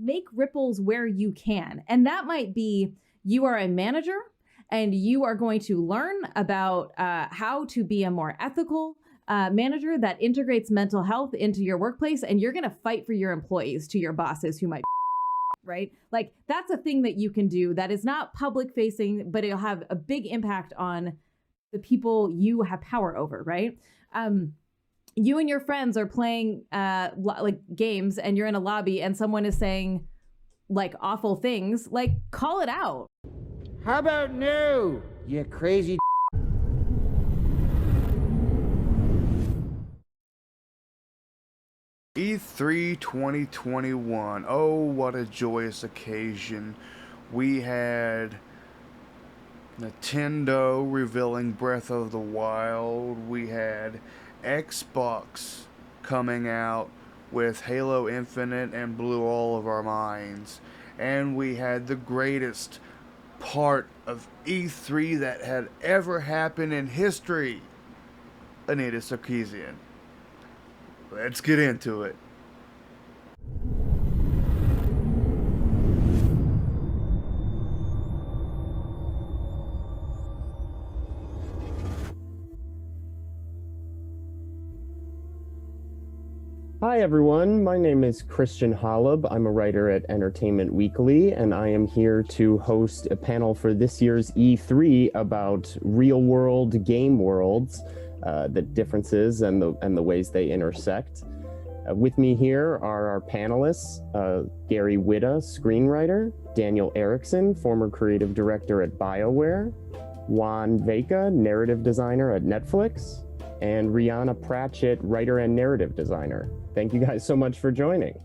make ripples where you can. And that might be you are a manager and you are going to learn about how to be a more ethical manager that integrates mental health into your workplace, and you're going to fight for your employees to your bosses who might right? Like that's a thing that you can do that is not public facing, but it'll have a big impact on the people you have power over, right? You and your friends are playing like games and you're in a lobby and someone is saying like awful things, like call it out. How about no, you crazy E3 2021. Oh, what a joyous occasion. We had Nintendo revealing Breath of the Wild. We had Xbox coming out with Halo Infinite and blew all of our minds. And we had the greatest part of E3 that had ever happened in history. Anita Sarkeesian. Let's get into it. Hi everyone, my name is Christian Holub. I'm a writer at Entertainment Weekly, and I am here to host a panel for this year's E3 about real-world game worlds, the differences and the ways they intersect. With me here are our panelists, Gary Whitta, screenwriter, Daniel Erickson, former creative director at BioWare, Juan Vega, narrative designer at Netflix, and Rihanna Pratchett, writer and narrative designer. Thank you guys so much for joining.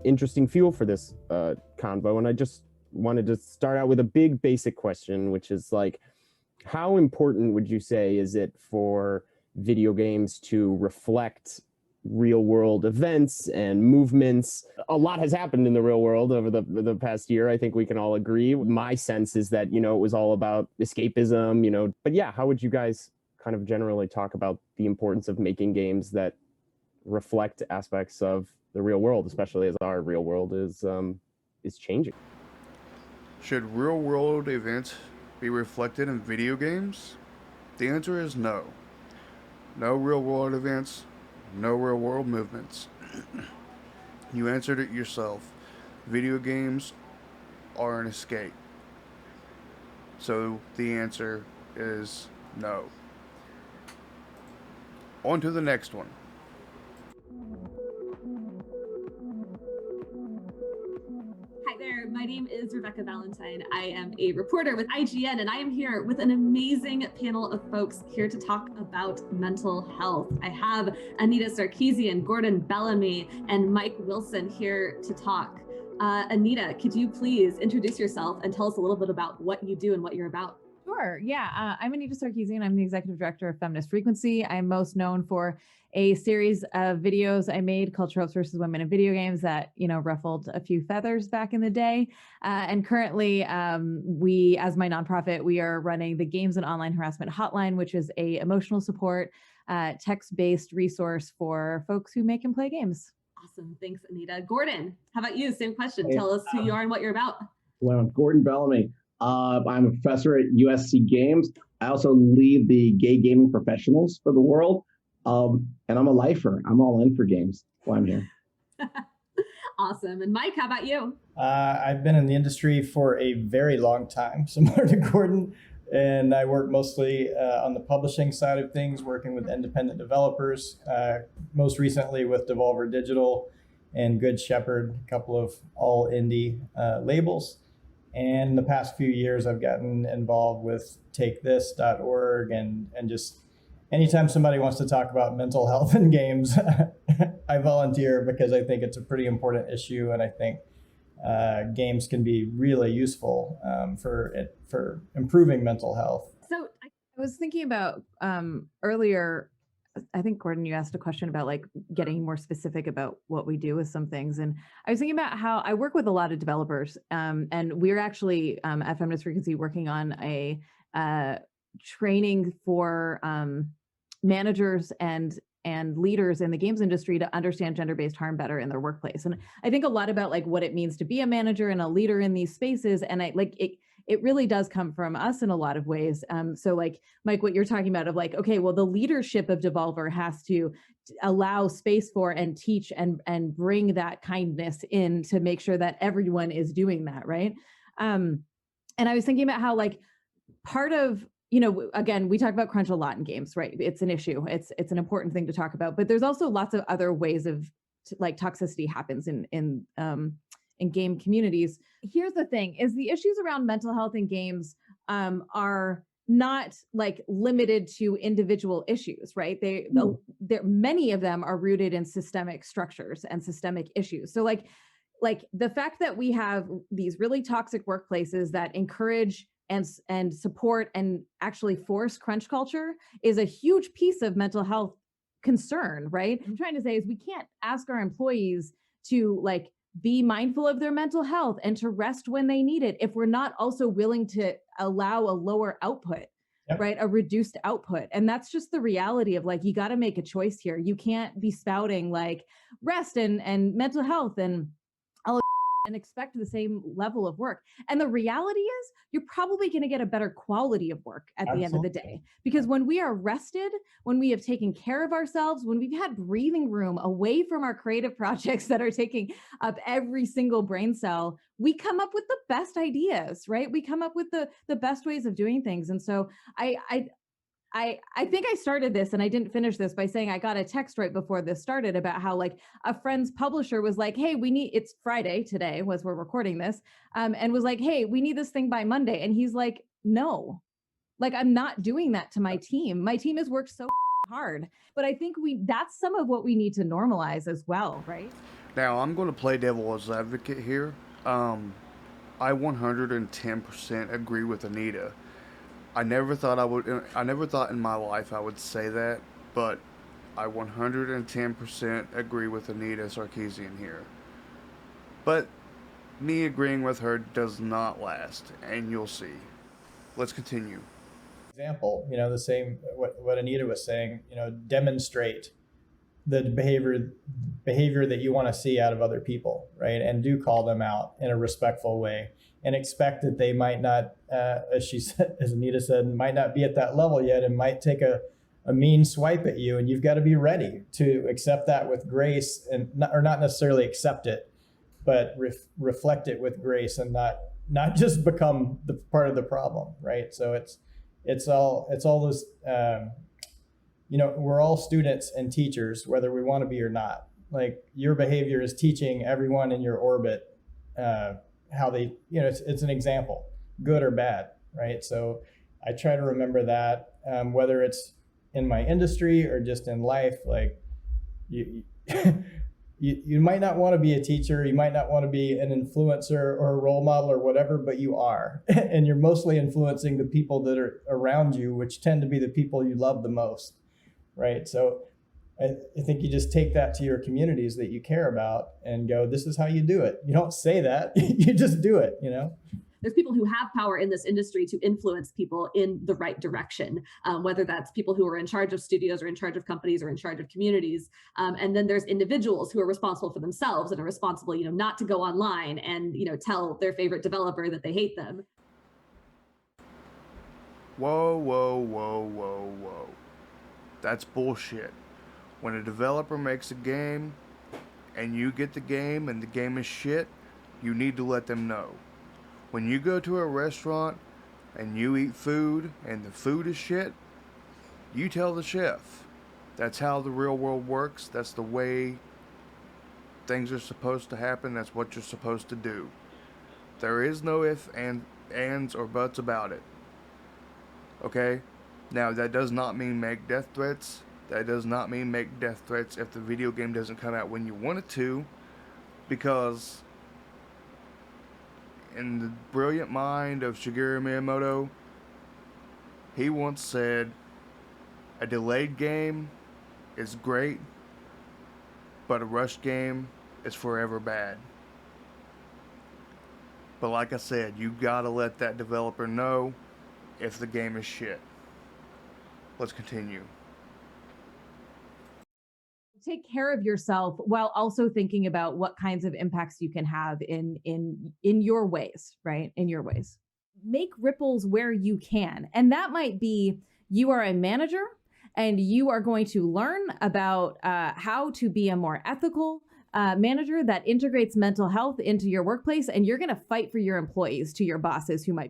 Interesting fuel for this convo, and I just wanted to start out with a big basic question, which is like, how important would you say is it for video games to reflect real world events and movements? A lot has happened in the real world over the past year. I think we can all agree. My sense is that, it was all about escapism, but yeah, how would you guys kind of generally talk about the importance of making games that reflect aspects of the real world, especially as our real world is changing? Should real world events be reflected in video games? The answer is no. No real world events, no real world movements. You answered it yourself. Video games are an escape. So the answer is no. On to the next one. Hi there, my name is Rebecca Valentine. I am a reporter with IGN, and I am here with an amazing panel of folks here to talk about mental health. I have Anita Sarkeesian, Gordon Bellamy, and Mike Wilson here to talk. Anita, could you please introduce yourself and tell us a little bit about what you do and what you're about? Sure. Yeah. I'm Anita Sarkeesian. I'm the executive director of Feminist Frequency. I'm most known for a series of videos I made called Tropes versus Women in Video Games that, ruffled a few feathers back in the day. And currently, we, as my nonprofit, we are running the Games and Online Harassment Hotline, which is a emotional support, text-based resource for folks who make and play games. Awesome. Thanks, Anita. Gordon, how about you? Same question. Hey, Tell us who you are and what you're about. Well, I'm Gordon Bellamy. I'm a professor at USC Games. I also lead the gay gaming professionals for the world. And I'm a lifer. I'm all in for games. That's why I'm here. Awesome. And Mike, how about you? I've been in the industry for a very long time, similar to Gordon. And I work mostly on the publishing side of things, working with independent developers, most recently with Devolver Digital and Good Shepherd, a couple of all indie labels. And in the past few years, I've gotten involved with TakeThis.org and just anytime somebody wants to talk about mental health in games, I volunteer because I think it's a pretty important issue. And I think games can be really useful for improving mental health. So I was thinking about earlier, I think, Gordon, you asked a question about like getting more specific about what we do with some things. And I was thinking about how I work with a lot of developers, and we're actually at Feminist Frequency working on a training for managers and and leaders in the games industry to understand gender-based harm better in their workplace. And I think a lot about like what it means to be a manager and a leader in these spaces. And I like it really does come from us in a lot of ways. So like Mike, what you're talking about of like, okay, well, the leadership of Devolver has to allow space for and teach and bring that kindness in to make sure that everyone is doing that, right? And I was thinking about how like part of, again, we talk about crunch a lot in games, right? It's an issue. It's an important thing to talk about, but there's also lots of other ways of like toxicity happens in game communities. Here's the thing: is the issues around mental health in games are not like limited to individual issues, right? Many of them are rooted in systemic structures and systemic issues. So like the fact that we have these really toxic workplaces that encourage and support and actually force crunch culture is a huge piece of mental health concern, right? What I'm trying to say is we can't ask our employees to like be mindful of their mental health and to rest when they need it if we're not also willing to allow a lower output. Yep. Right? A reduced output. And that's just the reality of like, you got to make a choice here. You can't be spouting like rest and mental health and all and expect the same level of work. And the reality is you're probably going to get a better quality of work at the end of the day. Because when we are rested, when we have taken care of ourselves, when we've had breathing room away from our creative projects that are taking up every single brain cell, we come up with the best ideas, right? We come up with the best ways of doing things. And so I think I started this and I didn't finish this by saying I got a text right before this started about how like a friend's publisher was like, hey, it's Friday today was we're recording this, and was like, hey, we need this thing by Monday. And he's like, no, like I'm not doing that to my team. My team has worked so hard. But I think that's some of what we need to normalize as well, right? Now I'm going to play devil's advocate here. I 110% agree with Anita. I never thought in my life I would say that, but I 110% agree with Anita Sarkeesian here. But me agreeing with her does not last, and you'll see. Let's continue. Example, the same what Anita was saying, demonstrate the behavior that you want to see out of other people, right? And do call them out in a respectful way. And expect that they might not, as Anita said, might not be at that level yet and might take a mean swipe at you. And you've got to be ready to accept that with grace or not necessarily accept it, but reflect it with grace and not just become the part of the problem, right? So it's all this, we're all students and teachers, whether we want to be or not. Like your behavior is teaching everyone in your orbit, how they, it's an example, good or bad, right? So I try to remember that, whether it's in my industry or just in life, like you might not want to be a teacher, you might not want to be an influencer or a role model or whatever, but you are. And you're mostly influencing the people that are around you, which tend to be the people you love the most, right? So I think you just take that to your communities that you care about and go, this is how you do it. You don't say that, you just do it, There's people who have power in this industry to influence people in the right direction, whether that's people who are in charge of studios or in charge of companies or in charge of communities. And then there's individuals who are responsible for themselves and are responsible, not to go online and, tell their favorite developer that they hate them. Whoa, whoa, whoa, whoa, whoa. That's bullshit. When a developer makes a game and you get the game and the game is shit, you need to let them know. When you go to a restaurant and you eat food and the food is shit, you tell the chef. That's how the real world works. That's the way things are supposed to happen. That's what you're supposed to do. There is no ifs, ands, or buts about it. Okay? Now, that does not mean make death threats. That does not mean make death threats if the video game doesn't come out when you want it to, because in the brilliant mind of Shigeru Miyamoto, he once said, a delayed game is great, but a rushed game is forever bad. But like I said, you gotta let that developer know if the game is shit. Let's continue. take care of yourself while also thinking about what kinds of impacts you can have in your ways, right? In your ways. Make ripples where you can. And that might be you are a manager and you are going to learn about how to be a more ethical manager that integrates mental health into your workplace, and you're going to fight for your employees to your bosses who might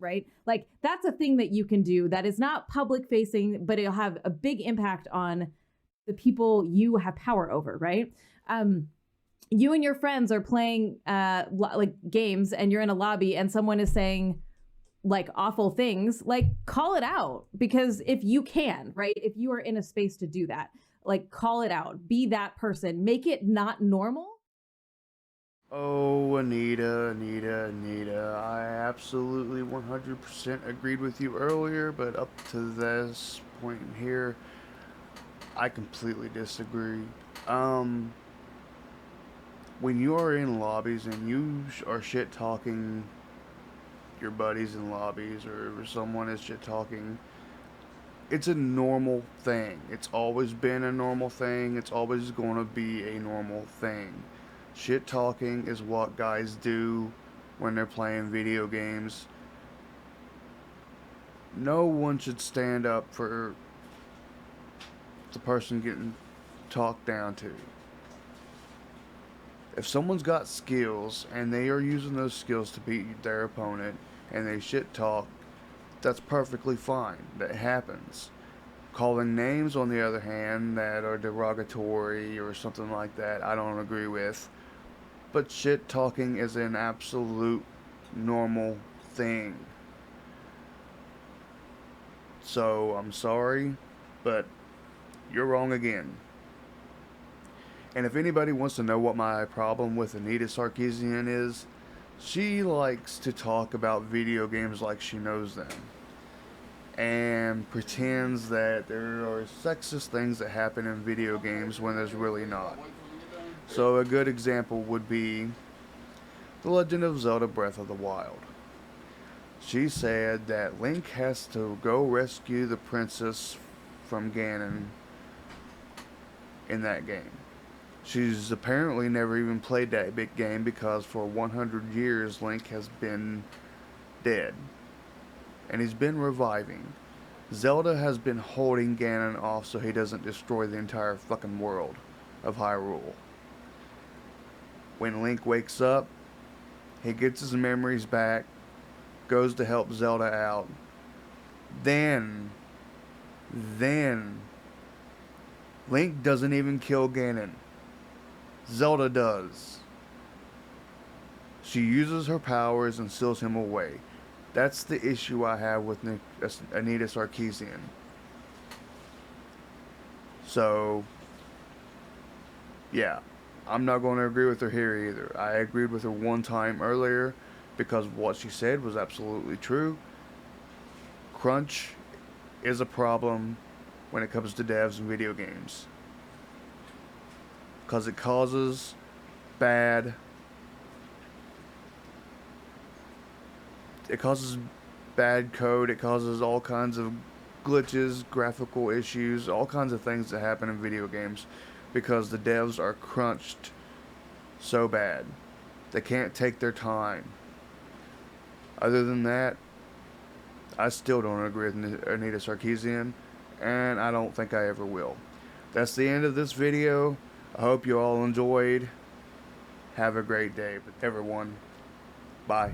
right? Like that's a thing that you can do that is not public facing, but it'll have a big impact on the people you have power over, right? You and your friends are playing like games and you're in a lobby and someone is saying like awful things, like call it out, because if you can, right? If you are in a space to do that, like call it out, be that person, make it not normal. Oh, Anita, I absolutely 100% agreed with you earlier, but up to this point here, I completely disagree. When you are in lobbies and you are shit talking your buddies in lobbies, or someone is shit talking, it's a normal thing. It's always been a normal thing. It's always going to be a normal thing. Shit talking is what guys do when they're playing video games. No one should stand up for the person getting talked down to. If someone's got skills and they are using those skills to beat their opponent and they shit talk, that's perfectly fine. That happens. Calling names, on the other hand, that are derogatory or something like that, I don't agree with. But shit talking is an absolute normal thing. So I'm sorry, but you're wrong again. And if anybody wants to know what my problem with Anita Sarkeesian is, she likes to talk about video games like she knows them. And pretends that there are sexist things that happen in video games when there's really not. So a good example would be The Legend of Zelda Breath of the Wild. She said that Link has to go rescue the princess from Ganon in that game. She's apparently never even played that big game because for 100 years Link has been dead. And he's been reviving. Zelda has been holding Ganon off so he doesn't destroy the entire fucking world of Hyrule. When Link wakes up, he gets his memories back, goes to help Zelda out. Then, Link doesn't even kill Ganon. Zelda does. She uses her powers and seals him away. That's the issue I have with Anita Sarkeesian. So, yeah, I'm not going to agree with her here either. I agreed with her one time earlier because what she said was absolutely true. Crunch is a problem when it comes to devs and video games. Because it causes bad code, it causes all kinds of glitches, graphical issues, all kinds of things that happen in video games because the devs are crunched so bad. They can't take their time. Other than that, I still don't agree with Anita Sarkeesian, and I don't think I ever will. That's the end of this video. I hope you all enjoyed. Have a great day, everyone. Bye.